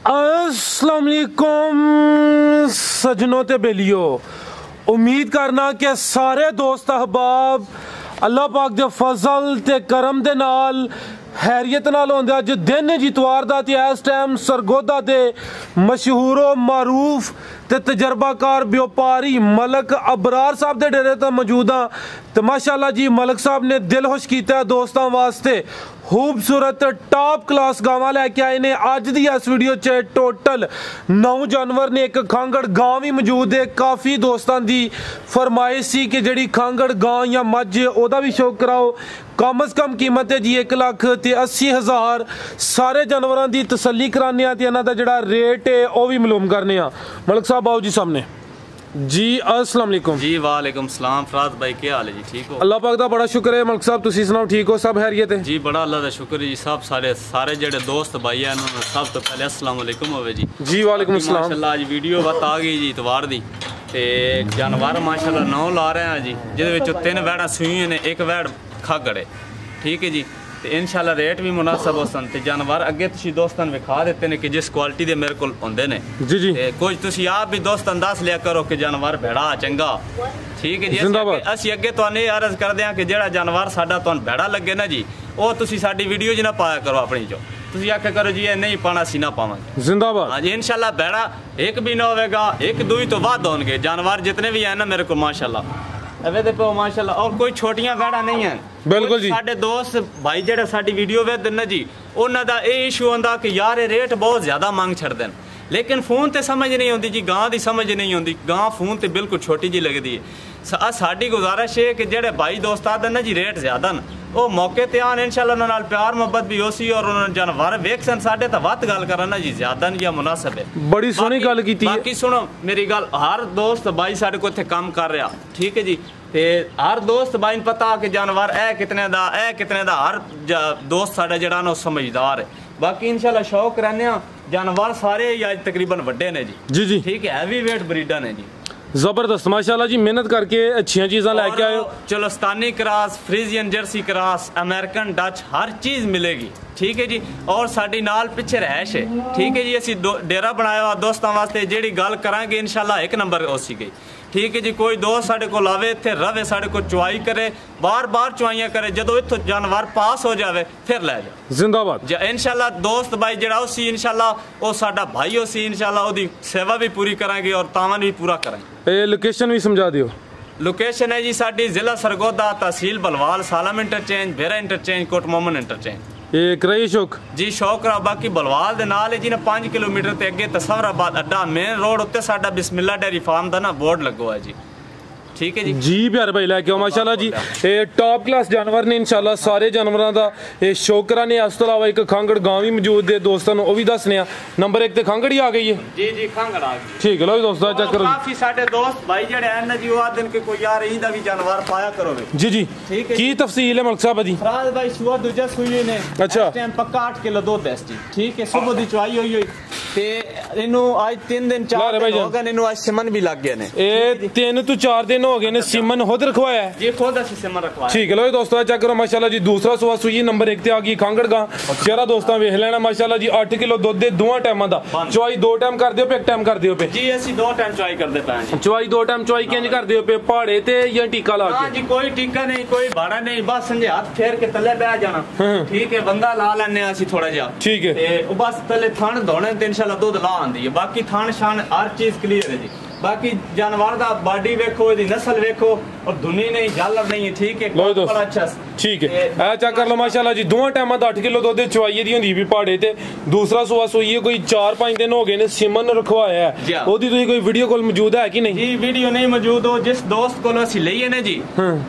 अस्सलाम वालेकुम सजनों ते बेलियो, उम्मीद करना कि सारे दोस्त अहबाब अल्लाह पाक दे फजल ते करम दे नाल हैरियत नाल होंदे। अज दिन इतवार दा ते इस टाइम सरगोदा दे मशहूरो मारूफ ते तजर्बाकार व्यापारी मलक अबरार साहब दे डेरे ते मौजूद हाँ। तो माशाअल्लाह जी मलक साहब ने दिल खुश किया दोस्तों वास्ते खूबसूरत टॉप क्लास गावां लैके आए ने। अज दी इस वीडियो च टोटल 9 जानवर ने, एक खांगड़ गां भी मौजूद है। काफ़ी दोस्तों की फरमाइश सी कि जी खांगड़ गां या मझ ओदा भी शौक कराओ। कम अज कम कीमत है जी 1,80,000। सारे जानवरों की तसल्ली कराने ते इन्हां दा जिहड़ा रेट है वह भी मालूम करने। मलक साहब आओ जी सामने जी। अस्सलाम वालेकुम जी। वालेकुम सलाम। फराज भाई क्या हाल है जी? ठीक हो? अल्लाह पाक दा बड़ा शुक्र है। मलक साहब तुसी सुनाओ, ठीक हो? सब खैरियत है जी? बड़ा अल्लाह दा शुक्र है जी। सब सारे जेडे दोस्त भाई हैं उन्होंने सब तो पहले अस्सलाम वालेकुम होवे जी। जी वालेकुम अस्सलाम। माशाल्लाह आज वीडियो बत आ गई जी इतवार दी ते जानवर माशाल्लाह 9 ला रहे हैं जी, जिहदे विचों 3 वैड़ा सूईयां ने, एक वैड़ खागड़ है। ठीक है जी। तो इंशाल्लाह रेट भी मुनासिब हो सन। जानवर अगे तुसी दोस्तों विखा देते हैं कि जिस क्वालिटी के मेरे को होंदे ने जी जी। कुछ तुसी आप भी दोस्तों दस लिया करो कि जानवर भेड़ा चंगा। ठीक है जी। असी अगे तुहानू ये अर्ज करते हैं कि जिहड़ा जानवर साडा तुहानू भेड़ा लगे ना जी, वो तुसी साडी वीडियो च ना पाया करो अपनी चो। तुसी आख्या करो जी ये नहीं पाना सी ना पावांगे। जिंदाबाद। हाँ जी। इंशाल्लाह भेड़ा एक भी ना होगा, एक दुई तो वध होंगे जानवर जितने भी हैं ना मेरे को माशाल्लाह पे माशाल्लाह। और कोई छोटियां वैड़ा नहीं है। बिल्कुल जी। साडे दोस्त भाई जेडे साडी वीडियो वेखदे ना जी, उन्हां दा ये इशू होंदा कि यार ये रेट बहुत ज्यादा मंग छड़दे, लेकिन फोन ते समझ नहीं आती जी, गां दी समझ नहीं आती। गां फोन ते बिल्कुल छोटी जी लगती है। साडी गुजारिश है कि जेडे भाई दोस्त आते ना जी रेट ज्यादा न, वो मौके ते आन इंशाल्लाह उन्हां नाल प्यार मोहब्बत भी होसी और उन्होंने जानवर वेख सन साडे ते वध गल करन ना जी, ज्यादा नहीं या मुनासिब है। बड़ी सोहनी गल कीती है। बाकी सुनो मेरी गल, हर दोस्त भाई साडे को इत्थे काम कर रहा। ठीक है जी। ते हर दोस्त भाई पता कि जानवर ए कितने दा हर दोस्त साडा जेड़ा ना समझदार है। बाकी इंशाल्लाह शौक रहने जानवर सारे अज तकरीबन वड्डे ने जी जी जी। ठीक है। हैवी वेट ब्रीडर ने जी, जबरदस्त माशाल्लाह जी। मेहनत करके अच्छी चीज़ा लैके आए हो। Cholistani cross, Friesian Jersey cross, American Dutch हर चीज़ मिलेगी। ठीक है जी। और साडी नाल पिछे रहायश है। ठीक है जी। असी डेरा बनाया हुआ दोस्तों वास्ते, जेड़ी गल करांगे इंशाल्लाह एक नंबर होसी गई। ठीक है जी। कोई दोस्त साढ़े को आवे इत्थे रवे, साढ़े को चुआई करे, बार बार चुआइयां करे, जदों इत्थों जानवर पास हो जावे फिर लै जा। जिंदाबाद। इंशाल्लाह दोस्त भाई जेड़ा उसी इंशाल्लाह वो साडा भाई होसी, इंशाल्लाह ओदी सेवा भी पूरी करांगे और तावन भी पूरा करांगे। लोकेशन भी समझा दियो। लोकेशन है जी साडी जिला सरगोदा, तहसील बलवाल, सालम इंटरचेंज, भेरा इंटरचेंज, कोट मोमन इंटरचेंज। कराई शौक जी शौक रहा। बाकी बलवाल दे नाल है जी ना 5 किलोमीटर ते अगे तसवराबाद अड्डा मेन रोड उत्ते साडा बिस्मिल्लाह डेयरी फार्म दा ना बोर्ड लगो है जी। ठीक है जी। जी प्यारे भाई लैके आओ माशाल्लाह जी। टॉप क्लास जानवर ने इंशाल्लाह, सारे जानवरों का शौक कराने। इस तो अलावा एक खांगड़ गांव भी मौजूद है दोस्तों, वो भी दसने। नंबर 1 ते खांगड़ ही आ गई है जी जी। खांगड़ आ गई। ठीक है लो दोस्तों चेक करो। काफी साडे दोस्त भाई जेडे हैं ना जी, वो आदन के कोई यार इंदा भी जानवर पाया करो जी जी। ठीक है। की तफसील है मलक साहब जी? फराज भाई सुबह दूजा सुई ने। अच्छा। इस टाइम पक्का 8 किलो दूध है जी। ठीक है। सुबह दी चुआई हुई ते इनु आज 3 दिन 4 दिन हो गए, इनु आज सिमन भी लग गए ने। ए 3 तो 4 दिन हो गए ने। सिमन खुद रखवाया है जी? खुद असि सिमन रखवाया। ठीक है लो दोस्तों चेक करो माशाल्लाह जी। दूसरा सुबह सुई नंबर 1 ते आ गई खांगड़ गां। चेहरा दोस्तों वेख लेना माशाल्लाह जी। 8 किलो दुध दे दोवां टाइमां दा। चुआई 2 टाइम कर दियो पे, 1 टाइम कर दियो पे जी? असि 2 टाइम चुआई करदे पए जी। चुआई 2 टाइम चुआई किंज कर दियो पे? पहाड़े ते या टीका ला के? हां जी। कोई टीका नहीं, कोई भाड़ा नहीं, बस संजे हाथ फेर के तले बैठ जाना। ठीक है। बंदा ला लेने असि थोड़ा जा। ठीक है। ते बस तले थान धोने ते इंशाल्लाह दूध ला आंदी है। बाकी थान शान हर चीज क्लियर है जी। बाकी जानवर दा बॉडी वेखो, इहदी नस्ल वेखो, और धुनी नहीं झालर नहीं है। ठीक है। बड़ा अच्छा। ठीक है। ए चेक कर लो माशाल्लाह जी। दोवां टाइमां दा 8 किलो दुध चुआई दी होंदी भी पहाड़े ते। दूसरा सुआ सुई कोई 4-5 दिन हो गए ने। सिमन रखवाया है, ओदी तुसी कोई वीडियो कॉल मौजूद है कि नहीं? जी वीडियो नहीं मौजूद। हो जिस दोस्त को असि लईए ने जी,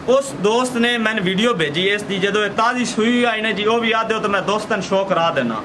उस दोस्त ने मैंने वीडियो भेजी है इसदी, जदों ताजी सुई आई ने जी, वो भी आदे तो मैं दोस्तन शो करा देना।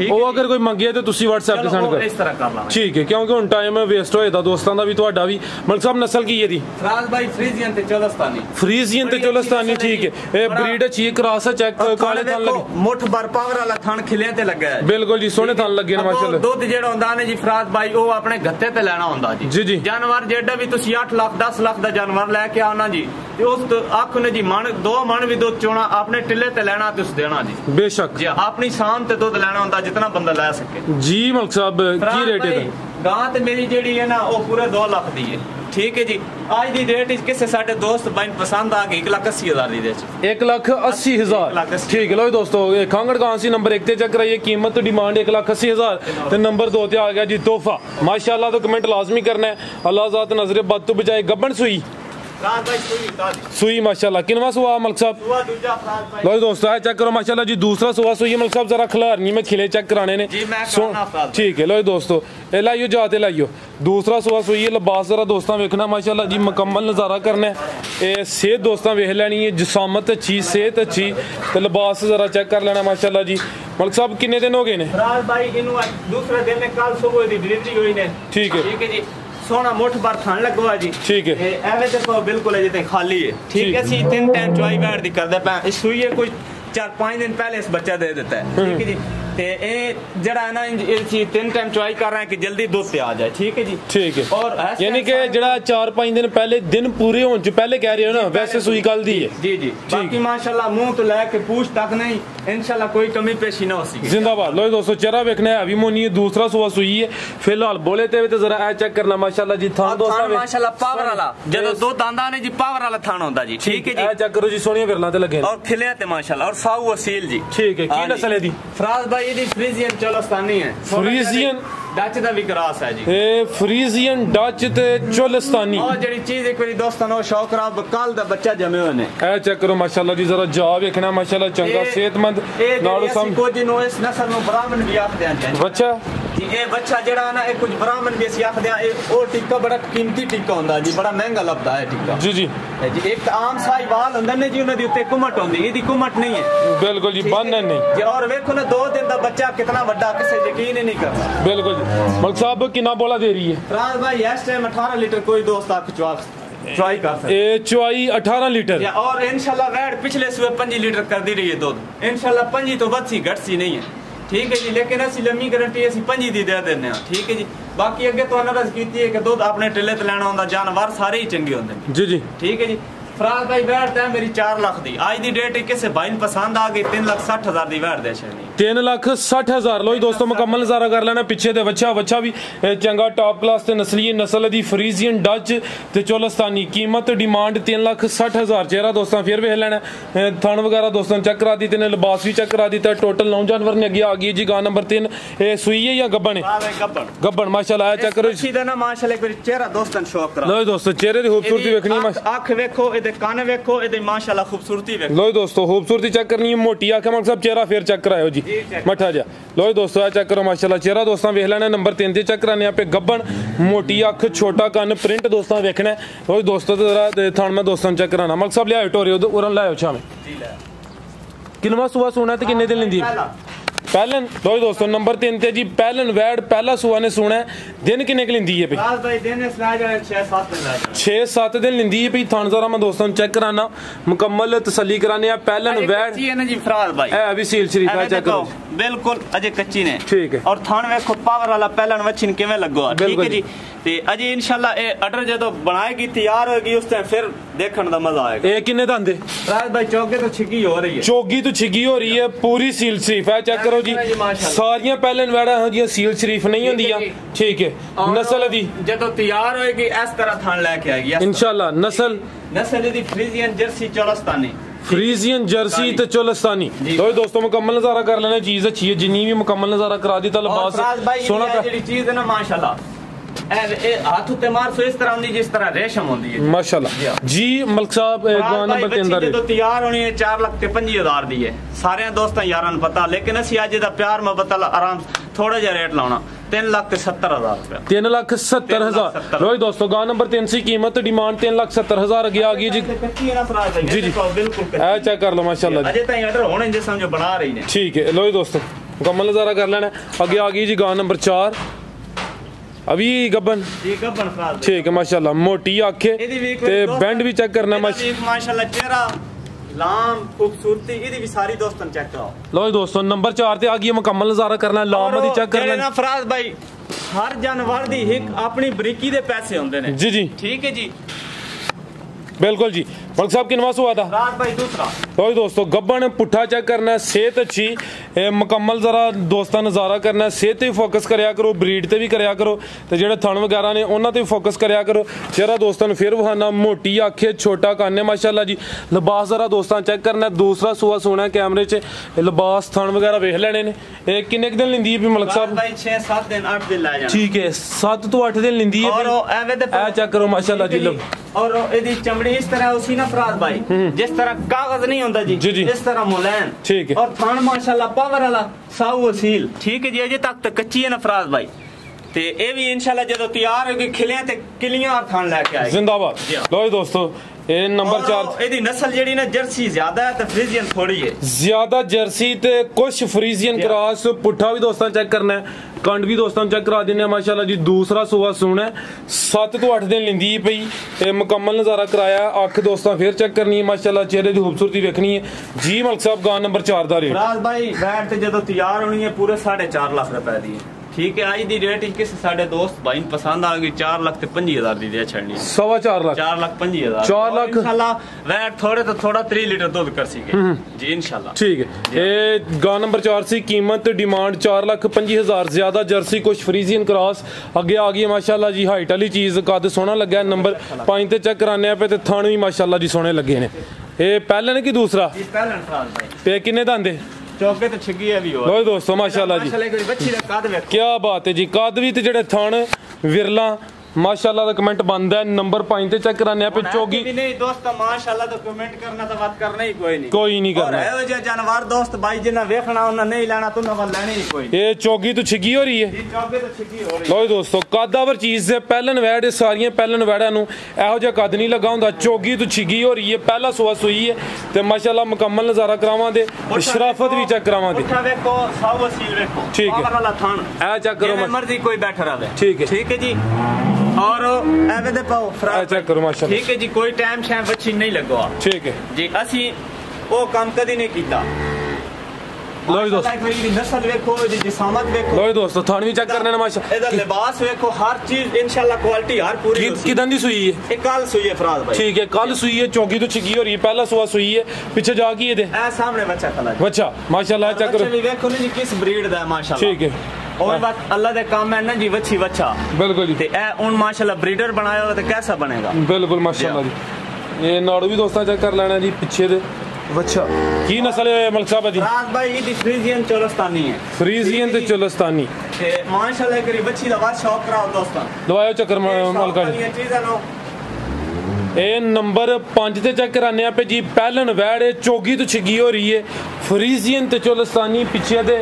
वो अगर कोई मंगे तो तुसी व्हाट्सएप ते सेंड कर। इस तरह कर लांगे। ठीक है। क्योंकि हुण टाइम वेस्ट होए दा दोस्तां दा भी तुहाडा भी। मलक साहब नस्ल की है दी? फराज भाई फ्रीजियन ते चोलस्तानी। फ्रीजियन ते चोलस्तानी। ठीक है। ए ब्रीड अच्छी है, क्रॉस है, चेक काले थान लगे, मुठ भर पावर वाला थान खिले ते लगा है। बिल्कुल जी सोने थान लगे ने माशाल्लाह। दूध जेड़ा हुंदा ने जी फराज भाई वो अपने गत्ते ते लेना हुंदा जी जी जी। जानवर जेड़ा भी तुसी 8 लाख 10 लाख दा जानवर लेके आओ ना जी, ते उस आख ने जी मन 2 मन भी दूध चोना अपने टिल्ले ते लेना ते उस देना जी। बेशक जी। अपनी शान ते दूध लेना हुंदा जितना बंदा लै सके जी। मलिक साहब की रेट है? गां ते मेरी जेड़ी है ना वो पूरे 2 लाख दी है, ठीक है जी। आज दी रेट किसे साडे दोस्त भाई पसंद आ गई 1,80,000 दी दे 1,80,000 ठीक है। लो दोस्तों खांगड़ कांसी नंबर 1 ते चेक कराइए, कीमत डिमांड 1,80,000 ते नंबर 2 ते आ गया जी तोहफा। माशाल्लाह तो कमेंट लाजमी करना है। अल्लाह ज़ात नजर बद तो बजाए। गब्बन सुई सुई माशाल्लाह। किनवा सुआ मलिक साहब? लो दोस्तों चेक करो माशाल्लाह जी दूसरा सुआ सुई मलिक साहब। जरा खिलारनी में खिले चेक कराने ने ठीक है। लो दोस्तों ए लाइयो जाते लाइयो दूसरा सुआ सुई है। लिबास जरा दोस्तों वेखना माशाल्लाह जी मुकम्मल नज़ारा करना है। सेहत दोस्तों वेख लैनी है, जिसामत अच्छी, सेहत अच्छी तो लिबास जरा चेक कर लेना माशाल्लाह जी। मलिक साहब किन्ने दिन हो गए ने? दूसरे दिन ने कल सुबह दी डिलीवरी हुई ने, ठीक है जी। सोना मुठ भर थान लगवा जी, ठीक है। एवे देखो बिल्कुल जिते खाली है, ठीक है। सी 3 टाइम चवाई बैठ दी करदे पे। इस सुई है कुछ 4-5 दिन पहले इस बच्चा दे देता है, ठीक है जी। ते ए जड़ा है ना इसी 3 टाइम चवाई कर रहे हैं कि जल्दी दूध पे आ जाए, ठीक है जी, ठीक है। और यानी कि जड़ा 4-5 दिन पहले दिन पूरे होने से पहले कह रहे हो ना, वैसे सुई कल दी है जी जी। बाकी माशाल्लाह मुंह तो लेके पूछ तक नहीं, इंशाल्लाह कोई कमी पेशी ना हो सके। जिंदाबाद। लो दोस्तों चेहरा देखना है अभी मोनी है, दूसरा सुआ सुई है फिलहाल। बोले ते तो जरा ए चेक करना माशाल्लाह जी थान दोस्तों माशाल्लाह पावर वाला जदों दो दांदा ने जी पावर वाला थान होता जी, ठीक है जी। ए चेक करो जी सोनिया विरला ते लगे और खिले ते माशाल्लाह और साऊ असील जी, ठीक है। की नस्ल है दी? फराज भाई ये फ्रीजियन चोलस्तानी है। फ्रीजियन डच दा भी क्रॉस है जी। ए फ्रीजियन डच ते चोलस्तानी और जेडी चीज एक बारी दोस्तों नो शौक रहा कल दा बच्चा जमे होने। ए चेक करो माशाल्लाह जी जरा जा देखना माशाल्लाह चंगा सेहतमंद नालो सम को जी नो इस नस्ल नो ब्राह्मण भी आखदे हैं बच्चा जी। ए बच्चा जेड़ा ना ए कुछ ब्राह्मण भी ਅਸੀਂ आखदे हैं। ए ओ टिक्का बड़ा कीमती टिक्का होंदा जी, बड़ा महंगा लगदा है टिक्का जी जी जी। एक आम साहिवाल होंदा ने जी, उन्हां दी उत्ते कुमट होंदी, इदी कुमट नहीं है बिल्कुल जी, बंधन नहीं जी। और देखो ना 2 दिन दा बच्चा कितना बड़ा, किसे यकीन ही नहीं करता बिल्कुल जी। मलिक साहब कितना बोला दे रही है? फराज भाई इस टाइम 18 लीटर कोई दोस्त आप चवाई कर सकते हैं। चवाई 18 लीटर और इंशाल्लाह वैड पिछले सुबह 5 लीटर कर दी रही है दूध। इंशाल्लाह 5 तो बदसी घटसी नहीं है, ठीक है जी। लेकिन असि लम्मी गारंटी असि 5 दी दे देने, ठीक है जी। बाकी अगे तो अनरज की है कि दूध अपने टिले ते लेना होंदा, जानवर सारे ही चंगे होंदे जी जी, ठीक है जी। फराज भाई वैट है मेरी 4 लाख दी आज दी डेट किसे भाई पसंद आ गई 3,60,000 दी वैट दे छड़ी 3,60,000। लो दोस्तों मुकम्मल नजारा कर लेना। पिछे दे बच्चा भी चंगा टॉप क्लास ते नस्ली नस्ल दी फ्रीजियन डच ते चोलस्तानी। कीमत डिमांड 3,60,000। चेहरा दोस्तों फिर वेख लेना, थन वगैरह दोस्तों चेक करा दी, तेने लिबास भी चेक करा दिता। टोटल 9 जानवर ने अगे आ गई जी। गां नंबर 3 सुई है या गब्बन है? गब्बन माशाल्लाह चेक करो ना माशाल्लाह। एक चेहरा दोस्तों शो करा लो दोस्तों, चेहरे दी खूबसूरती देखनी, आंख देखो, कान देखो, ये माशाल्लाह खूबसूरती देखो। लो दोस्तों खूबसूरती चेक करनी है। मोटी आंखें मलिक साहब चेहरा फिर चेक कराओ जी मठा जा। लो दोस्तों चेक करो माशाल्लाह चेहरा दोस्तों वेख लेना। नंबर 3 ते चेक कराने पे गब्बन, मोटी अख, छोटा कान, प्रिंट दोस्तों देखना है। लो दोस्तों जरा थान में दोस्तों चेक कराना। मलिक साहब लियाओ टोरे उधर लाओ छावे किनवा सुआ सोना ते किन्ने दिन लेंदी पहलन? लो दोस्तों नंबर 3 ते जी पहलन वैड पहला सुआ ने सुना दिन किन्ने क लेंदी है भाई? 6-7 दिन लेंदी है भाई। थान जरा मैं दोस्तों चेक कराना, मुकम्मल तसल्ली कराने। पहलन वैड है ना जी फराज भाई, है अभी सील शरीफ है चेक करो बिल्कुल अजे कच्ची ने, ठीक है। और थान देखो पावर वाला पहलन वच्छिन किवें लगो, ठीक है जी। ते अजे इंशाल्लाह ए अटर जदों बनाएगी तैयार होगी उस टाइम फिर देखने दा मजा आएगा। ए किन्ने दंदे फराज भाई? चौगे तो छिगी हो रही है, चौगी तो छिगी हो रही है, पूरी सील शरीफ है चेक करो जी। सारियां पहलन वैड़ा जी सील शरीफ नहीं होंदियां, ठीक है। नस्ल दी जदों तैयार होएगी इस तरह थान लेके आएगी इंशाल्लाह। नस्ल दी Friesian Jersey Cholistani, Friesian Jersey ते चोलस्तानी। तो दोस्तों मुकम्मल नजारा कर लेना, चीज अच्छी है जिन्नी भी मुकम्मल नजारा करा दी। लिबास सोना का चीज है ना माशाल्लाह, हाथ उत्ते मार सो इस तरह होंदी जिस तरह रेशम होंदी है माशाल्लाह जी। मलिक साहब गां नंबर 3 दा तो तैयार होनी है 4,50,000 दी है। सारे दोस्तां यारां नु पता, लेकिन असि अज दा प्यार मोहब्बत आराम थोड़ा जा रेट लाना 3,70,000 रुपया 3,70,000। लो दोस्तों गां नंबर 3 सी कीमत डिमांड 3,70,000 अगे आ गई जी जी जी बिल्कुल ए चेक कर लो माशाल्लाह अजे ताई ऑर्डर होने जे समझो बना रही है, ठीक है। लो दोस्तों मुकम्मल नजारा कर लेना। आगे आ गई जी गां नंबर 4 अभी गब्बन, ठीक है माशाल्लाह। मोटी आंखें ते बैंड भी चेक करना माशाल्लाह। चेहरा लाम खूबसूरती इदी भी सारी दोस्तों चेक कराओ। लो दोस्तों नंबर 4 ते आ गई मुकम्मल नजारा करना, लाम दी चेक करना ना फराज भाई। हर जानवर दी एक अपनी बरीकी दे पैसे होंदे ने जी जी, ठीक है जी बिल्कुल जी। मलिक साहब किनवा सुआ था? रात भाई दूसरा। तो दोस्तों गब्बन पुट्ठा चेक करना है, सेहत अच्छी मुकम्मल जरा दोस्तों नज़ारा करना है, सेहत भी फोकस करया करो, ब्रीड ते भी करया करो, तो जेडे थन वगैरह ने उन्होंने ते भी फोकस करया करो। चेहरा दोस्तों फिर वहाना मोटी आखे छोटा कान है माशाल्लाह जी। लिबास जरा दोस्तों चेक करना है, दूसरा सुआ सोना है कैमरे च, लिबास थन वगैरह वेख लेने ने। किन्ने दिन लिंदी है मलिक साहब? भाई 6-7 दिन 8 दिन ला जाना। ठीक है 7 तो 8 दिन लिंदी है। और चेक करो माशाल्लाह जी। और ਇਹਦੀ ਚਮੜੀ ਇਸ ਤਰ੍ਹਾਂ ਉਸੀ ਨਾ ਫਰਾਦ ਭਾਈ ਜਿਸ ਤਰ੍ਹਾਂ ਕਾਗਜ਼ ਨਹੀਂ ਹੁੰਦਾ ਜੀ ਇਸ ਤਰ੍ਹਾਂ ਮੁਲਾਇਮ। ਠੀਕ ਹੈ। ਔਰ ਥਾਣ ਮਾਸ਼ਾਅੱਲਾ ਪਾਵਰ ਵਾਲਾ ਸਾਊ ਅਸੀਲ। ਠੀਕ ਹੈ ਜੀ ਅਜੇ ਤੱਕ ਤਾਂ ਕੱਚੀ ਹੈ ਨਾ ਫਰਾਦ ਭਾਈ ਤੇ ਇਹ ਵੀ ਇਨਸ਼ਾਅੱਲਾ ਜਦੋਂ ਤਿਆਰ ਹੋਏਗੀ ਖਿਲਿਆਂ ਤੇ ਕਿਲੀਆਂ ਔਰ ਥਾਣ ਲੈ ਕੇ ਆਏਗੀ। ਜ਼ਿੰਦਾਬਾਦ। ਲਓ ਜੀ ਦੋਸਤੋ ਇਹ ਨੰਬਰ 4 ਇਹਦੀ ਨਸਲ ਜਿਹੜੀ ਨਾ ਜਰਸੀ ਜ਼ਿਆਦਾ ਹੈ ਤੇ ਫਰੀਜ਼ੀਅਨ ਥੋੜੀ ਹੈ। ਜ਼ਿਆਦਾ ਜਰਸੀ ਤੇ ਕੁਝ ਫਰੀਜ਼ੀਅਨ ਕ੍ਰਾਸ। ਪੁੱਠਾ ਵੀ ਦੋਸਤਾਂ ਚੈੱਕ ਕਰਨਾ ਹੈ, ਕੰਡ ਵੀ ਦੋਸਤਾਂ ਚੈੱਕ ਕਰਾ ਦਿੰਦੇ ਆ ਮਾਸ਼ਾਅੱਲਾ ਜੀ। ਦੂਸਰਾ ਸੂਆ ਸੋਣਾ 7 ਤੋਂ 8 ਦਿਨ ਲਿੰਦੀ ਪਈ ਤੇ ਮੁਕੰਮਲ ਨਜ਼ਾਰਾ ਕਰਾਇਆ। ਅੱਖ ਦੋਸਤਾਂ ਫੇਰ ਚੈੱਕ ਕਰਨੀ ਹੈ ਮਾਸ਼ਾਅੱਲਾ, ਚਿਹਰੇ ਦੀ ਖੂਬਸੂਰਤੀ ਵੇਖਣੀ ਹੈ ਜੀ। ਮਲਿਕ ਸਾਹਿਬ ਗਾਂ ਨੰਬਰ 4 ਦਾ ਰੇਟ? ਰਾਜ ਭਾਈ ਬੈਠ ਤੇ ਜਦੋਂ ਤਿਆਰ ਹੋਣੀ ਹੈ ਪੂਰੇ 4.5 ਲੱਖ ਰੁਪਏ ਦੀ ਹੈ। ठीक है आज दी रेट किसी साडे दोस्त भाई पसंद आ गई 4,25,000 दी दे छड़नी 4.25 लाख 4,25,000 4 लाख इंशाल्लाह वैट थोड़े तो थोड़ा 3 लीटर दूध कर सके जी इंशाल्लाह। ठीक है ये गां नंबर 4 सी कीमत डिमांड 4,25,000 ज्यादा जर्सी कुछ फ्रीजियन क्रॉस अगे आ गई माशाल्लाह जी। हाइट वाली चीज कद सोहना लगा नंबर 5 ते चेक कराने पे ते थान भी माशाल्लाह जी सोहने लगे ने। ये पहले कि दूसरा पहले भाई ते किन्ने दंदे चौके तो छिगी है भी लो दोस्तों माशाल्लाह जी क्या बात है जी। कद भी ते जेड़े थन विरला माशाल्लाह दा कमेंट बंद है। नंबर 5 ते चेक कराने पे चौगी भी नहीं दोस्त माशाल्लाह तो कमेंट करना तो बात करना ही कोई नहीं करना। और जे जानवर दोस्त भाई जिन्ना देखना उन्ना नहीं लेना तो ना लेनी ही कोई। ये चौगी तो छिगी हो रही है जी चौगे तो छिगी हो रही है। लो दोस्तों कदावर चीज है पहलन वैड सारियां पहलन वैड़ा नु एहो जिहा कद नहीं लगा हुंदा। चौगी तो छिगी हो रही है पहला सुआ सुई है ते माशाल्लाह मुकम्मल नजारा करावां दे शराफत भी चेक करावां दे। उठा देखो साव वसील देखो ठीक है वाला थान ए चेक करो मर्जी कोई बैठा रहे। ठीक है जी और एवे दे पाओ फ्राई चेक करो माशाल्लाह। ठीक है जी कोई टाइम शैम बच्ची नहीं लगवा। ठीक है जी असी वो काम कदी नहीं कीता। लो दोस्तों कोई नस्ल देखो जी जिसामत देखो। लो दोस्तों थान भी चेक करने माशाल्लाह। इधर लिबास देखो हर चीज इंशाल्लाह क्वालिटी हर पूरी। किदन दी सुई है? एक कल सुई है फराज भाई। ठीक है कल सुई है चौकी तो छिगी हो रही है पहला सुआ सुई है पीछे जाके ये दे ए सामने बच्चा खला बच्चा माशाल्लाह चेक करो। देखो नहीं किस ब्रीड दा है माशाल्लाह। ठीक है और बात अल्लाह दे काम है ना जी वच्छी वच्छा बिल्कुल जी। ते ए उन माशाल्लाह ब्रीडर बनाया हो तो कैसा बनेगा? बिल्कुल माशाल्लाह जी। ये नाड़ू भी दोस्तों चेक कर लेना जी पीछे दे बच्चा की नस्ल है मलिक साहब दी? रात भाई ये फ्रीजियन चोलस्तानी है। फ्रीजियन ते चोलस्तानी ते माशाल्लाह करी बच्ची दा बात शौक कराओ दोस्तों दवायो चक्कर मलका जी। चीज़ां नो ਇਹ ਨੰਬਰ 5 ਤੇ ਚੈੱਕ ਕਰਾਨੇ ਆ ਪੇ ਜੀ। ਪਹਿਲਨ ਵੈੜ ਚੋਗੀ ਤੋਂ ਛਿਗੀ ਹੋ ਰਹੀ ਹੈ ਫਰੀਜ਼ੀਅਨ ਤੇ ਚੋਲਸਤਾਨੀ ਪਿੱਛੇ ਦੇ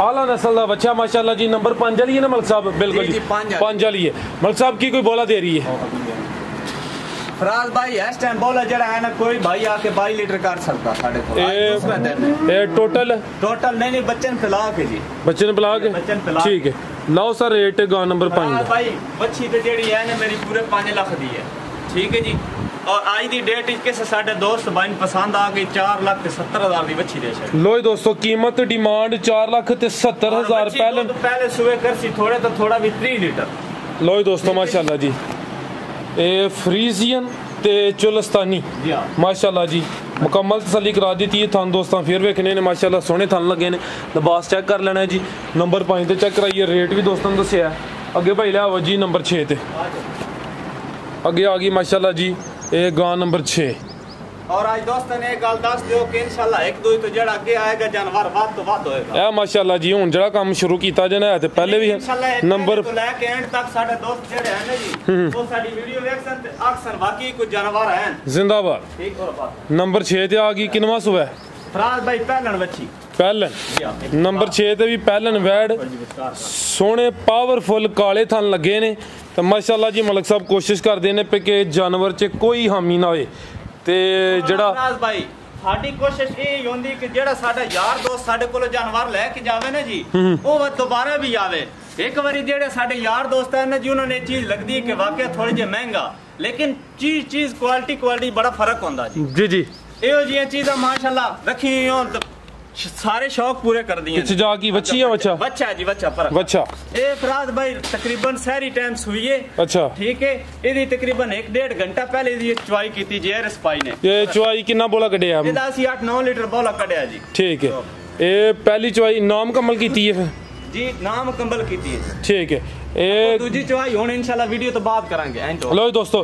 आला नस्ल का बच्चा माशाल्लाह जी। नंबर 5 वाली है ना मलिक साहब? बिल्कुल जी 5 वाली है। मलिक साहब की कोई बोला दे रही है? फराज भाई इस टाइम बोला जड़ा है ना कोई भाई आके 22 लीटर कर सकता साढ़े को। ये टोटल नहीं बच्चन पिला के जी बच्चन पिला के ठीक है। लाओ सर रेट गां नंबर 5 भाई बच्ची ते जेड़ी है ना मेरी पूरे 5 लाख दी है। ठीक है जी और आज दी डेट किस साडे दोस्त भाई पसंद आ गई 4,70,000 दी बच्ची दे छे। लो दोस्तों कीमत डिमांड 4,70,000 पहले सुबह करसी थोड़े तो थोड़ा भी 3 लीटर। लो दोस्तों माशाल्लाह जी ये फ्रीजियन ते चोलस्तानी माशाल्लाह जी मुकम्मल तसल्ली करा दी थी। थान दोस्तों फिर वेखने ने माशाल्लाह सोहने थान लगे ने। लिबास चेक कर लेना है जी। नंबर 5 ते चेक कराइए रेट भी दोस्तों दसिया अगे भाई लिया जी नंबर 6 ते अगे आ गई माशाल्लाह जी ये गां नंबर 6। और आज दोस्तों ने गल दस दियो कि इंशाल्लाह एक दो तो जड़ा आगे आएगा जानवर वाद तो वाद होएगा। ए माशाल्लाह जी हुन जड़ा काम शुरू कीता जने है ते पहले भी नंबर तो लेके एंड तक साडे दोस्त जेड़े हैं ना जी वो साडी वीडियो देखसन ते अक्सर बाकी कुछ जानवर हैं जिंदाबाद। ठीक और बात नंबर 6 ते आ गई किनवा सुबह फराज भाई पहलन बच्ची पहलन नंबर 6 ते भी पहलन वैड सोने पावरफुल काले थन लगे ने तो माशाल्लाह जी मलिक साहब कोशिश करते हैं कि जानवर च कोई हामी ना होए ते जड़ा भाई साडी कोशिश ये होंदी कि जेड़ा साडा यार दोस्त साडे कोल जानवर लेके जावे ना जी वो दोबारा भी आवे। एक बारी जेड़े साडे यार दोस्त है ना जी उन्होंने चीज लगदी है कि वाकई थोड़ी जे महंगा लेकिन चीज क्वालिटी बड़ा फर्क होंदा जी। जी जी एहो जी चीज़ां माशाल्लाह रखी हो सारे शौक पूरे कर दिए। पिछे जा की बच्ची है बच्चा? बच्चा है जी, बच्चा पर बच्चा। ए फराज भाई तकरीबन सहरी टाइम हुई है। अच्छा ठीक है, इदी तकरीबन 1-1.5 घंटा पहले ये चुवाई की जी एयर स्पाई ने। ये चुवाई कितना बोला कढ़िया? ਇਹਦਾ ਅਸੀਂ 8-9 ਲੀਟਰ ਬੋਲਾ ਕੱਢਿਆ ਜੀ। ठीक है, ये पहली चुवाई नाम कमल की है जी, नाम कंबल की है। ठीक है, दूजी चुवाई हुण इंशाल्लाह वीडियो तो बात करांगे। लो दोस्तों,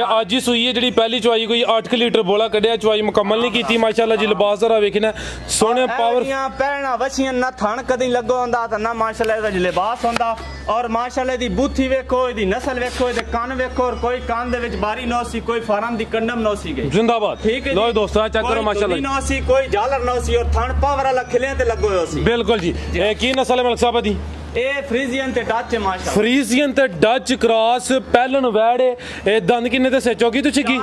आज ही सुई है जी पहली चुवाई कोई 8 लीटर बोला कढ़िया, चुवाई मुकम्मल नहीं की माशाल्लाह जी। लिबास जरा वेखना सोने पावर पैना वछियां ना थण कदी लगो होंदा ते ना माशाल्लाह इहदा लिबास होंदा। और माशाल्लाह दी बूथी वेखो, इहदी नस्ल वेखो, इहदे कान वेखो, और कोई कान दे विच बारी नौसी, कोई फार्म दी कंडम नौसी गई जिंदाबाद। ठीक है, लो दोस्तों चेक करो माशाल्लाह नौसी, कोई झालर नौसी और थण पावर वाला खिले ते लगो होसी। बिल्कुल जी। ए की नस्ल है मलक साहब दी? ए फ्रीजियन ते डच माशाल्लाह, फ्रीजियन ते डच क्रॉस पहलन वैड़। ए दंद किन्ने ते से चौकी तुझे की?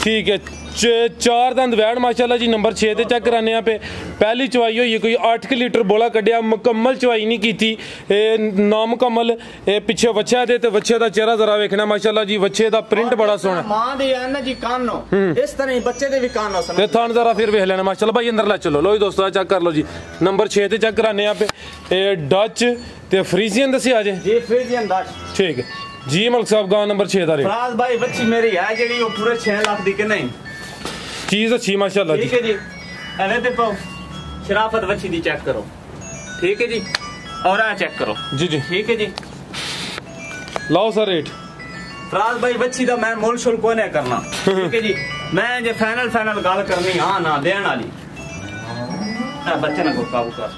ठीक है, 4 दंद वैड़ माशाल्लाह जी। नंबर 6 ते चेक कराने पे पहली चवाई हुई कोई 8 लीटर बोला कढ़िया, मुकम्मल चवाई नहीं की ना मुकम्मल। पिछे वच्छे दे ते वच्छे दा चेहरा जरा वेखना माशाल्लाह जी, वच्छे दा प्रिंट बड़ा सोहना। मां दे है ना जी कानो, इस तरह ही बच्चे दे भी कानो समझ। थान जरा फिर वेख लेना माशाल्लाह भाई, अंदर ला चलो। लो दोस्तों चेक कर लो जी, नंबर 6 ते चेक कराने पे डच ते फ्रीजियन दसिया जे जी, फ्रीजियन डच। ठीक है जी मलक साहब, गांव नंबर 6 दा रेट। फराज भाई बच्ची मेरी है जेडी वो पूरे 6 लाख दी के नहीं, चीज अच्छी माशाल्लाह। ठीक है जी, अरे देखो शराफत बच्ची दी चेक करो। ठीक है जी, और आ चेक करो जी जी। ठीक है जी, लाओ सर रेट। फराज भाई बच्ची दा मैं मोल शोल कोई नहीं करना। ठीक है जी, मैं जे फाइनल गल करनी हां ना देण वाली बच्चे ना को काबू कर।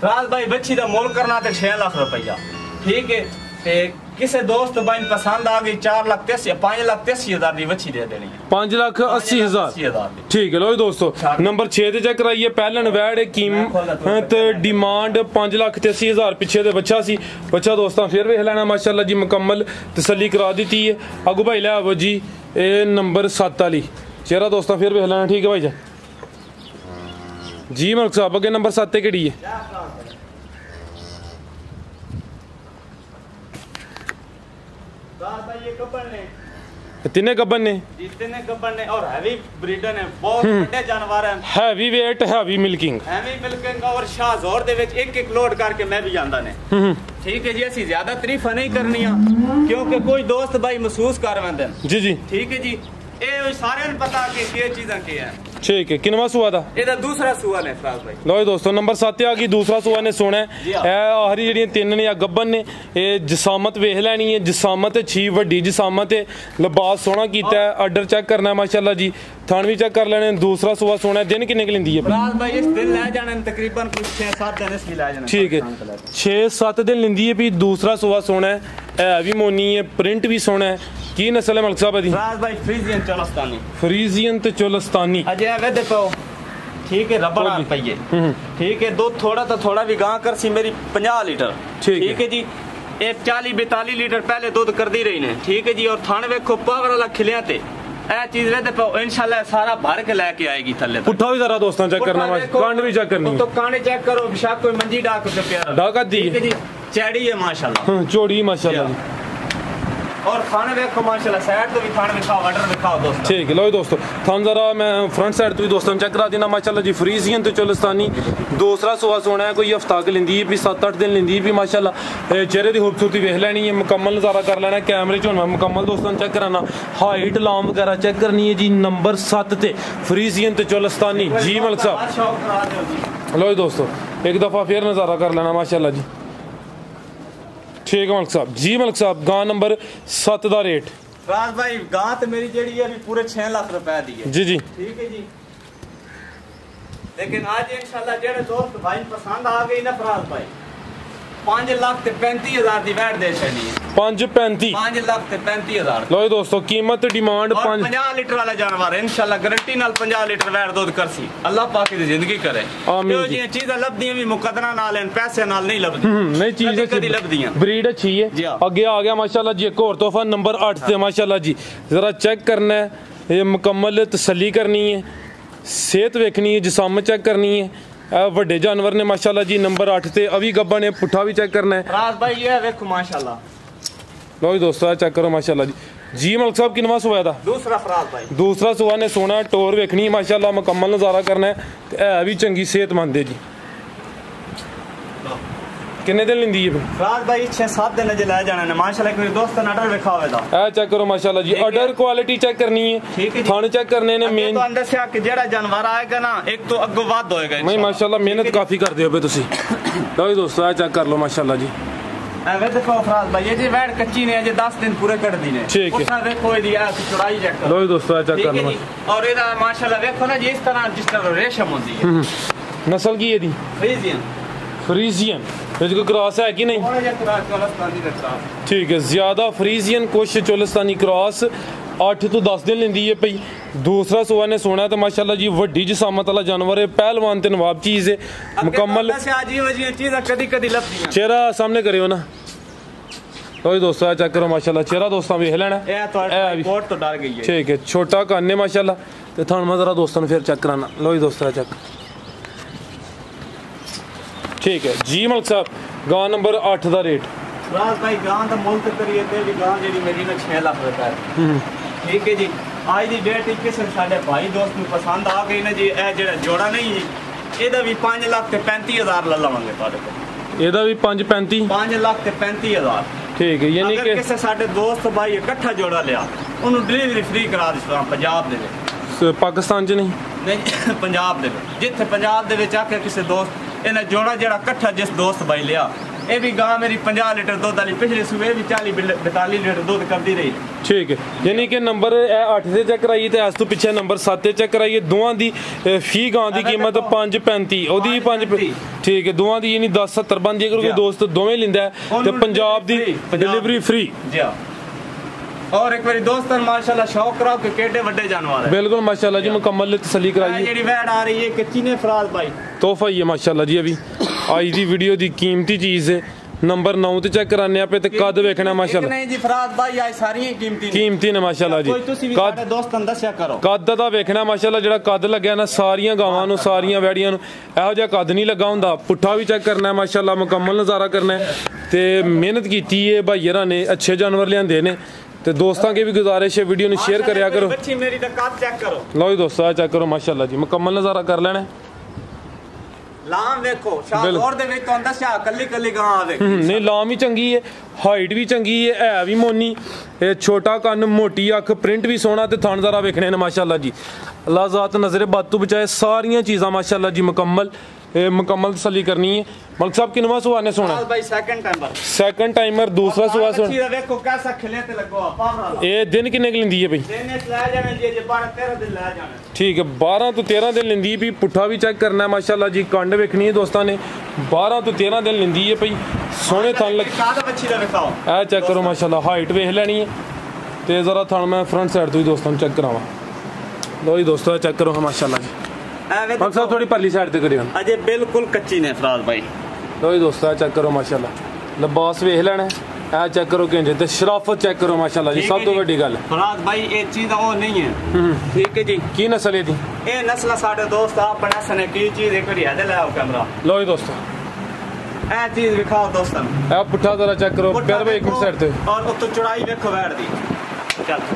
फराज भाई बच्ची दा मोल करना ते 6 लाख रुपया। ठीक है, ते किसे दोस्त भाई पसंद आ गई 5,83,000 दी बच्ची दे देनी है। 5,80,000। ठीक है लो दोस्तों, नंबर 6 ते चेक कराइए। पहलन वैड़ कीमत डिमांड 5,83,000। पिछे दे बच्चा सी, बच्चा दोस्तों फिर वेख लेना माशाल्लाह जी, मुकम्मल तसल्ली करा दी है। अगू भाई ले आवो जी, ए नंबर 7 वाली चेहरा दोस्तों फिर वेख लेना। ठीक है भाई जी मलक साहब, अगे नंबर 7 केड़ी है? तिने गब्बन ने जी, तिने गब्बन ने और हैवी ब्रीडर ने, बहुत बड़े जानवर हैं। हैवी वेट, हैवी मिल्किंग और शाहजोर दे विच एक लोड करके मैं भी जांदा ने। ठीक है जी, असि ज्यादा तारीफा नहीं करनी क्योंकि कोई दोस्त भाई महसूस कर वंदे जी जी। ठीक है जी, ए सारे ने पता कि चीज़ां के है। ठीक है, किनवा सुआ था? ਇਹਦਾ दूसरा सुआ ने फराज भाई। लो दोस्तों नंबर 7 आ गई, दूसरा सुआ ने सोना है। आखरी ਜਿਹੜੀਆਂ 3 ਨੇ ਆ ਗੱਬਨ ਨੇ, ਇਹ जसामत ਵੇਖ ਲੈਣੀ ਹੈ। जसामत अच्छी ਵੱਡੀ जसामत है, लिबास सोहना कीता है। आर्डर चेक करना माशाल्लाह जी, थान भी चेक कर लेने। दूसरा सुआ सोना है। दिन किन्ने क लेंदी है फराज भाई? इस दिन ले जाने तकरीबन कुछ 6-7 दिन इसकी ले जाने। ठीक है, 6-7 दिन लेंदी है भी। दूसरा सुआ सोना है भी मोनी है, प्रिंट भी सोना है। की नस्ल है मलक साहब दी? फराज भाई फ्रीजियन चोलस्तानी। फ्रीजियन ते चोलस्तानी अजय वे देखो। ठीक है, रबड़ रुपये। ठीक है, दूध थोड़ा तो थोड़ा भी गां कर सी मेरी 50 लीटर। ठीक है जी, ये 40-42 लीटर पहले दूध कर दी रही ने। ठीक है जी, और थाने वेखो पावर वाला खिलिया ते ए चीज वे देखो इंशाल्लाह सारा भर के लेके आएगी थल्ले। पुट्ठा भी जरा दोस्तों चेक करना, कांड भी चेक करनी तो कांड चेक करो, बेशक कोई मंजी डाक के प्यारा डाका दी है जी। चैड़ी है माशाल्लाह, चौड़ी माशाल्लाह जी। और खाने देखो माशाल्लाह, साइड तो भी खाने दिखाओ, ऑर्डर दिखाओ दोस्तों। ठीक है लो दोस्तों, थान जरा मैं फ्रंट साइड तो भी दोस्तों चेक करा देना माशाल्लाह जी। फ्रीजियन तो चोलस्तानी दूसरा सुआ सोना है, कोई हफ्ता के लेंदी भी 7-8 दिन लेंदी भी माशाल्लाह। चेहरे की खूबसूरती वेख लेनी है, मुकम्मल नज़ारा कर लेना। कैमरे च होना मुकम्मल दोस्तों चेक कराना। हाइट लाम वगैरह चेक करनी है जी। नंबर 7 ते फ्रीजियन तो चोलस्तानी जी मलक साहब। लो दोस्तों एक दफ़ा फिर नज़ारा कर लेना माशाल्लाह जी। ठीक है मलक साहब जी। मलक साहब गां नंबर 7 दा रेट? फराज भाई गां तो मेरी जेड़ी है पूरे 6 लाख रुपए दी है जी जी। ठीक है जी, लेकिन आज इंशाल्लाह जेड़े दोस्त भाई पसंद आ गई ना फराज भाई, 5,35,000 दी वैट दे छड़ी है। 5,35,000। लो दोस्तों कीमत डिमांड 50 लीटर वाला जानवर इंशाल्लाह गारंटी नाल 50 लीटर वैट दूध करसी। अल्लाह पाक दी जिंदगी करे। आमीन जी। चीज़ां लभदियां भी मुकदरा नाल हैं, पैसे नाल नहीं लभदी। नहीं चीज़ कदी लभदियां, ब्रीड अच्छी है। आगे आ गया माशाल्लाह जी एक और तोहफा नंबर 8 ते माशाल्लाह जी। जरा चेक करना है, ये मुकम्मल तसल्ली करनी है, सेहत वेखनी है, जिसामत चेक करनी है। वड्डे जानवर ने माशाल्लाह जी। नंबर 8 ते अभी गब्बा ने पुट्ठा भी चेक करना है। राज भाई ये देखो माशाल्लाह। लो दोस्तों चेक करो माशाल्लाह जी। जी मलिक साहब किनवा सुआ दा दूसरा फराज भाई दूसरा सुआ ने सोना टोर वेखनी माशाल्लाह मुकम्मल नज़ारा करना है ते है भी चंगी सेहतमंद है जी किन्ने दिन लिंदी है फराज भाई 6-7 दिन जे ले जाने ने माशाल्लाह कोई दोस्त ने ऑर्डर लिखा होवेदा ए चेक करो माशाल्लाह जी ऑर्डर क्वालिटी चेक करनी है थाने चेक करने ने मेन तो अंदर से आके जेड़ा जानवर आएगा ना एक तो अगो वाद होएगा नहीं माशाल्लाह मेहनत काफी करदे हो बे तुसी लो जी दोस्तों ए चेक कर लो माशाल्लाह जी वे देखो फराज भाई ये जी वैड कच्ची ने जे 10 दिन पूरे कर दी ने ठीक है उसने देखो ये दिया चौड़ाई चेक करो लो जी दोस्तों ए चेक कर लो और एदा माशाल्लाह देखो ना जी इस तरह रेशम होती है नस्ल की है दी फ्रीजियन इसको क्रॉस है कि नहीं ठीक है ज्यादा फ्रीजियन कुछ चोलिस्तानी क्रॉस 8 तो 10 दिन लेंदी है पई दूसरा सुआ ने सोना तो माशाल्लाह जी वड्डी जिसामत वाला जानवर है पहलवान ते नवाब चीज है मुकम्मल चेहरा सामने करियो ना तो दोस्तों चेक करो माशाल्लाह चेहरा दोस्तों वेख लेना तो डर गई है ठीक है छोटा कान है माशाल्लाह ते थाने मैं जरा दोस्तों फिर चेक कराना लो जी दोस्तों चेक ठीक है जी मलिक साहब गां नंबर 8 का रेट राज भाई गां दा मुल ते करिए ते भी गां जेडी मेरी ना 6 लाख रुपए है ठीक है जी आज दी डेट इक्के साडे भाई दोस्त ਨੂੰ पसंद आ गई ना जी ए जेड़ा जोड़ा नहीं जी ਇਹਦਾ ਵੀ 5 ਲੱਖ ਤੇ 35000 ਲੈ ਲਵਾਂਗੇ ਤੁਹਾਡੇ ਕੋਲ ਇਹਦਾ ਵੀ 5 ਲੱਖ ਤੇ 35000 ਠੀਕ ਹੈ ਯਾਨੀ ਕਿ ਕਿਸੇ ਸਾਡੇ ਦੋਸਤ ਭਾਈ ਇਕੱਠਾ ਜੋੜਾ ਲਿਆ ਉਹਨੂੰ ਡਿਲੀਵਰੀ ਫ੍ਰੀ ਕਰਾ ਦਿੱਤਾ ਪੰਜਾਬ ਦੇ ਵਿੱਚ ਪਾਕਿਸਤਾਨ 'ਚ ਨਹੀਂ ਪੰਜਾਬ ਦੇ ਵਿੱਚ ਜਿੱਥੇ ਪੰਜਾਬ ਦੇ ਵਿੱਚ ਆ ਕੇ ਕਿਸੇ ਦੋਸਤ ਇਹਨੇ ਜੋੜਾ ਜਿਹੜਾ ਇਕੱਠਾ ਜਿਸ ਦੋਸਤ ਭਾਈ ਲਿਆ ਇਹ ਵੀ ਗਾਂ ਮੇਰੀ 50 ਲੀਟਰ ਦੁੱਧ ਵਾਲੀ ਪਿਛਲੇ ਸੂਏ ਵੀ 40-42 ਲੀਟਰ ਦੁੱਧ ਕਰਦੀ ਰਹੀ ਠੀਕ ਹੈ ਯਾਨੀ ਕਿ ਨੰਬਰ ਇਹ 8 ਤੇ ਚੈੱਕ ਕਰਾਈਏ ਤੇ ਇਸ ਤੋਂ ਪਿੱਛੇ ਨੰਬਰ 7 ਤੇ ਚੈੱਕ ਕਰਾਈਏ ਦੋਵਾਂ ਦੀ ਫੀ ਗਾਂ ਦੀ ਕੀਮਤ 5.35 ਉਹਦੀ 5 ਠੀਕ ਹੈ ਦੋਵਾਂ ਦੀ ਯਾਨੀ 10.70 ਬਣਦੀ ਅਗਰ ਕੋਈ ਦੋਸਤ ਦੋਵੇਂ ਲਿੰਦਾ ਤੇ ਪੰਜਾਬ ਦੀ ਡਿਲੀਵਰੀ ਫ੍ਰੀ ਜੀ और एक बारी दोस्तों माशाल्लाह शौक कराओ कि केडे बड़े जानवर है बिल्कुल माशाल्लाह जी मुकम्मल तसल्ली कराइए जेडी वैड आ रही है कच्ची ने फराज भाई तोहफा ही है माशाल्लाह जी अभी आज दी वीडियो दी कीमती चीज है नंबर 9 ਤੇ ਚੈੱਕ ਕਰਾਨੇ ਆਪੇ ਤੇ ਕੱਦ ਵੇਖਣਾ ਮਾਸ਼ਾਅੱਲਾ ਨਹੀਂ ਜੀ ਫਰਾਜ਼ ਭਾਈ ਆਏ ਸਾਰੀਆਂ ਕੀਮਤੀ ਨੇ ਮਾਸ਼ਾਅੱਲਾ ਜੀ ਕੋਈ ਤੁਸੀਂ ਵੀ ਸਾਡੇ ਦੋਸਤਾਂ ਨੂੰ ਦੱਸਿਆ ਕਰੋ ਕੱਦ ਦਾ ਵੇਖਣਾ ਮਾਸ਼ਾਅੱਲਾ ਜਿਹੜਾ ਕੱਦ ਲੱਗਿਆ ਨਾ ਸਾਰੀਆਂ ਗਾਵਾਂ ਨੂੰ ਸਾਰੀਆਂ ਵੈੜੀਆਂ ਨੂੰ ਇਹੋ ਜਿਹਾ ਕੱਦ ਨਹੀਂ ਲੱਗਾ ਹੁੰਦਾ ਪੁੱਠਾ ਵੀ ਚੈੱਕ ਕਰਨਾ ਮਾਸ਼ਾਅੱਲਾ ਮੁਕੰਮਲ ਨਜ਼ਾਰਾ ਕਰਨਾ ਤੇ ਮਿਹਨਤ ਕੀਤੀ ਹੈ ਭਾਈਆਂ ਨੇ ਅੱਛੇ ਜਾਨਵਰ ਲਿਆਂਦੇ ਨੇ ਤੇ ਦੋਸਤਾਂ ਕੇ ਵੀ ਗੁਜ਼ਾਰਿਸ਼ ਹੈ ਵੀਡੀਓ ਨੂੰ ਸ਼ੇਅਰ ਕਰਿਆ ਕਰੋ ਬੱਚੀ ਮੇਰੀ ਦਾ ਕੱਦ ਚੈੱਕ ਕਰੋ ਲਓ ਜੀ ਦੋਸਤੋ ਆ ਚੈੱਕ ਕਰੋ ਮਾਸ਼ਾਅੱਲਾ ਜੀ ਮੁਕੰਮਲ ਨਜ਼ਾਰਾ ਕਰ ਲੈਣਾ ਲਾਮ ਵੇਖੋ ਸ਼ਾਹੌਰ ਦੇ ਵਿੱਚ ਤਾਂ ਦੱਸਿਆ ਕੱਲੀ ਗਾਂ ਆਵੇ ਨਹੀਂ ਲਾਮ ਹੀ ਚੰਗੀ ਹੈ ਹਾਈਟ ਵੀ ਚੰਗੀ ਹੈ ਵੀ ਮੋਨੀ ਇਹ ਛੋਟਾ ਕੰਨ ਮੋਟੀ ਅੱਖ ਪ੍ਰਿੰਟ ਵੀ ਸੋਹਣਾ ਤੇ ਥਣਦਾਰਾ ਵੇਖਣੇ ਨੇ ਮਾਸ਼ਾਅੱਲਾ ਜੀ ਅੱਲਾਹ ਜ਼ਾਤ ਨਜ਼ਰੇ ਬਦ ਤੋਂ ਬਚਾਏ ਸਾਰੀਆਂ ਚੀਜ਼ਾਂ ਮਾਸ਼ਾਅੱਲਾ ਜੀ मुकम्मल तसल्ली करनी है मलिक साहब किनवा सुआ ने सोना भाई सेकंड टाइमर दूसरा सुआ सोना देखो कैसा खिले ते लगो पावर ये दिन किन्ने की लिंदी है भाई दिन ले जाने जी 12-13 दिन ले जाने ठीक है 12 तो 13 दिन लिंदी भी पुट्ठा भी चेक करना है माशाल्लाह जी कंड वेखनी है दोस्तों ने 12 तो 13 दिन लिंदी है भाई सोने थन लग काद बच्ची दा दिखाओ ए चेक करो माशाल्लाह हाइट वेख लेनी है ते जरा थन मैं फ्रंट साइड तो ही दोस्तों चेक करावा लो जी दोस्तों चेक करो माशाल्लाह जी मलिक साहब थोड़ी परली साइड ते करियो अजे बिल्कुल कच्ची ने फराज भाई लो जी दोस्तों चेक करो माशाल्लाह लिबास वेख लेना है चेक करो किंज ते शराफत चेक करो माशाल्लाह जी सब तो बड़ी गल फराज भाई ये चीज वो नहीं है ठीक है जी की नस्ल है दी ये नस्ल साडे दोस्त अपने सने की चीज एक बारी दे लाओ कैमरा लो जी दोस्तों ए चीज दिखाओ दोस्तों ए पुट्ठा जरा चेक करो पैर पे एक मिनट साइड ते और उत्तो चौड़ाई देखो बैठ दी चल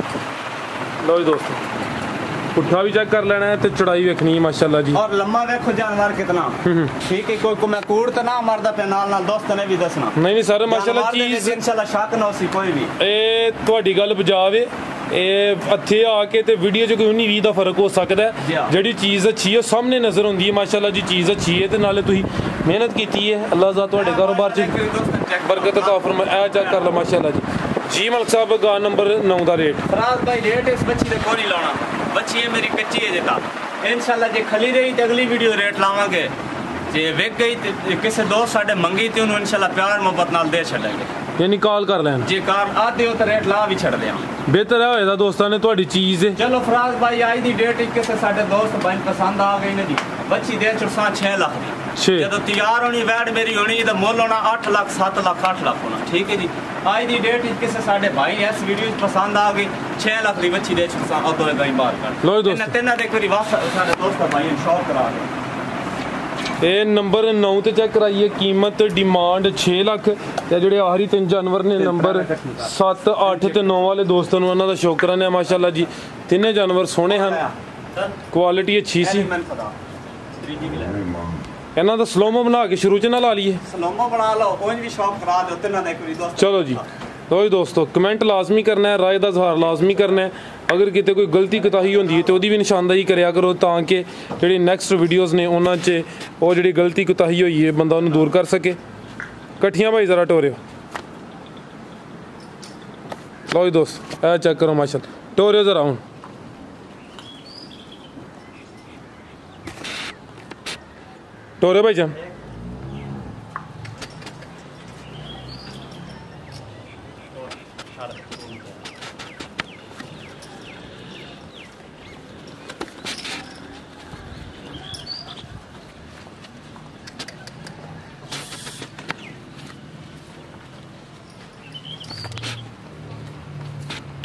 लो जी दोस्तों पुट्ठा भी चेक कर लेना है ते चढ़ाई वेखनी है माशाल्लाह जी और लम्मा देखो जानवर कितना ठीक है कोई को मैं कूड़ तो ना मरदा पे नाल दोस्त ने भी दसना नहीं सर माशाल्लाह चीज इंशाल्लाह शक ना होसी कोई भी ए ਤੁਹਾਡੀ ਗੱਲ ਬਜਾਵੇ ਇਹ ਇੱਥੇ ਆ ਕੇ ਤੇ ਵੀਡੀਓ 'ਚ ਕੋਈ 19-20 ਦਾ ਫਰਕ ਹੋ ਸਕਦਾ ਹੈ ਜਿਹੜੀ ਚੀਜ਼ ਅੱਛੀ ਹੈ ਸਾਹਮਣੇ ਨਜ਼ਰ ਆਉਂਦੀ ਹੈ ਮਾਸ਼ਾਅੱਲਾ ਜੀ ਚੀਜ਼ ਅੱਛੀ ਹੈ ਤੇ ਨਾਲੇ ਤੁਸੀਂ ਮਿਹਨਤ ਕੀਤੀ ਹੈ ਅੱਲਾਹ ਜ਼ਾਤ ਤੁਹਾਡੇ ਕਾਰੋਬਾਰ 'ਚ ਬਰਕਤ ਅਤਾ ਫਰਮਾਏ ਇਹ ਚੈੱਕ ਕਰ ਲਓ ਮਾਸ਼ਾਅੱਲਾ ਜੀ ਮਲਿਕ ਸਾਹਿਬ ਗਾ ਨੰਬਰ 9 ਦਾ ਰੇਟ फराज भाई रेट इस बच्ची दे कोई नहीं लाना बच्ची है मेरी कच्ची है जेका इंशाल्लाह जे खली रही ते अगली वीडियो रेट लावांगे जे वेक गई ते किसी दोस्त साडे मंगी ते उन्होंने इंशाल्लाह प्यार मोहब्बत नाल दे छड़ेंगे यानी कॉल कर लेना जे कार आते हो तो रेट ला भी छड़ दें बेहतर है होएगा दोस्तों ने ਤੁਹਾਡੀ ਚੀਜ਼ ਹੈ चलो फराज भाई आज दी डेट किसी साडे दोस्त भाई पसंद आ गई ना जी बच्ची दे चुरसा 6 लाख दी ਜਦੋਂ ਤਿਆਰ ਹੋਣੀ ਵੈਡ ਮੇਰੀ ਹੋਣੀ ਇਹਦਾ ਮੁੱਲ ਹੋਣਾ 8 ਲੱਖ 7 ਲੱਖ 8 ਲੱਖ ਹੋਣਾ ਠੀਕ ਹੈ ਜੀ ਅੱਜ ਦੀ ਡੇਟ ਵਿੱਚ ਕਿਸੇ ਸਾਡੇ ਭਾਈ ਇਸ ਵੀਡੀਓ 'ਚ ਪਸੰਦ ਆ ਗਈ 6 ਲੱਖ ਦੀ ਬੱਚੀ ਦੇ ਚੁਰਸਾ ਉਦੋਂ ਗਈ ਬਾਹਰ ਕਰ ਲੋ ਦੋਸਤ ਤਿੰਨਾਂ ਦੇ ਕੋਈ ਵਾਸ ਸਾਡੇ ਦੋਸਤ ਭਾਈ ਨੂੰ ਸ਼ੌਕ ਕਰਾ ਦੇ ਇਹ ਨੰਬਰ 9 ਤੇ ਚੈੱਕ ਕਰਾਈਏ। ਕੀਮਤ ਡਿਮਾਂਡ 6 ਲੱਖ ਤੇ ਜਿਹੜੇ ਆਖਰੀ 3 ਜਾਨਵਰ ਨੇ ਨੰਬਰ 7 8 ਤੇ 9 ਵਾਲੇ ਦੋਸਤਾਂ ਨੂੰ ਉਹਨਾਂ ਦਾ ਸ਼ੁਕਰਾਨਾ ਹੈ ਮਾਸ਼ਾਅੱਲਾ ਜੀ। ਤਿੰਨੇ ਜਾਨਵਰ ਸੋਹਣੇ ਹਨ, ਕੁਆਲਿਟੀ ਅੱਛੀ ਸੀ। ਇਹਨਾਂ ਦਾ ਸਲੋਮੋ ਬਣਾ ਕੇ ਸ਼ੁਰੂ ਚ ਨਾ ਲਾ ਲਈਏ। ਸਲੋਮੋ ਬਣਾ ਲਓ, ਕੋਈ ਵੀ ਸ਼ੌਕ ਕਰਾ ਦਿਓ ਤਿੰਨਾਂ ਦਾ ਇੱਕ ਵਾਰੀ ਦੋਸਤ। ਚਲੋ ਜੀ ਲੋ ਦੋਸਤੋ, ਕਮੈਂਟ ਲਾਜ਼ਮੀ ਕਰਨਾ ਹੈ, ਰਾਏ ਦਾ ਇਜ਼ਹਾਰ ਲਾਜ਼ਮੀ ਕਰਨਾ ਹੈ। ਅਗਰ ਕਿਤੇ ਕੋਈ ਗਲਤੀ ਕੋਤਾਹੀ ਹੁੰਦੀ ਹੈ ਤੇ ਉਹਦੀ ਵੀ ਨਿਸ਼ਾਨਦਾਹੀ ਕਰਿਆ ਕਰੋ, ਤਾਂ ਕਿ ਜਿਹੜੀ ਨੈਕਸਟ ਵੀਡੀਓਜ਼ ਨੇ ਉਹਨਾਂ 'ਚ ਉਹ ਜਿਹੜੀ ਗਲਤੀ ਕੋਤਾਹੀ ਹੋਈ ਹੈ ਬੰਦਾ ਉਹਨੂੰ ਦੂਰ ਕਰ ਸਕੇ। ਇਕੱਠੀਆਂ ਭਾਈ ਜ਼ਰਾ ਟੋਰਿਓ। ਲਓ ਜੀ ਦੋਸਤ, ਇਹ ਚੈੱਕ ਕਰੋ ਮਾਸ਼ਾਅੱਲਾ, ਟੋਰਿਓ ਜ਼ਰਾ ਹੁਣ। ਟੋਰਿਓ ਭਾਈ ਜਾਨ।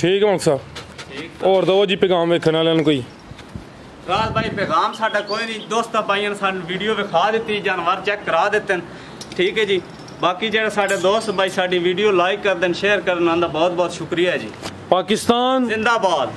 ठीक है मुल्क साहब, और दो जी पैगाम वेखण वालियां कोई। राज भाई पैगाम साडा कोई नहीं, दोस्तां भाइयां ने सानू वीडियो विखा दी, जानवर चेक करा देते हैं, ठीक है जी। बाकी जेह्ड़े साडे दोस्त भाई साडी वीडियो लाइक कर देन, शेयर करन, उन्हां दा बहुत बहुत शुक्रिया जी। पाकिस्तान जिंदाबाद।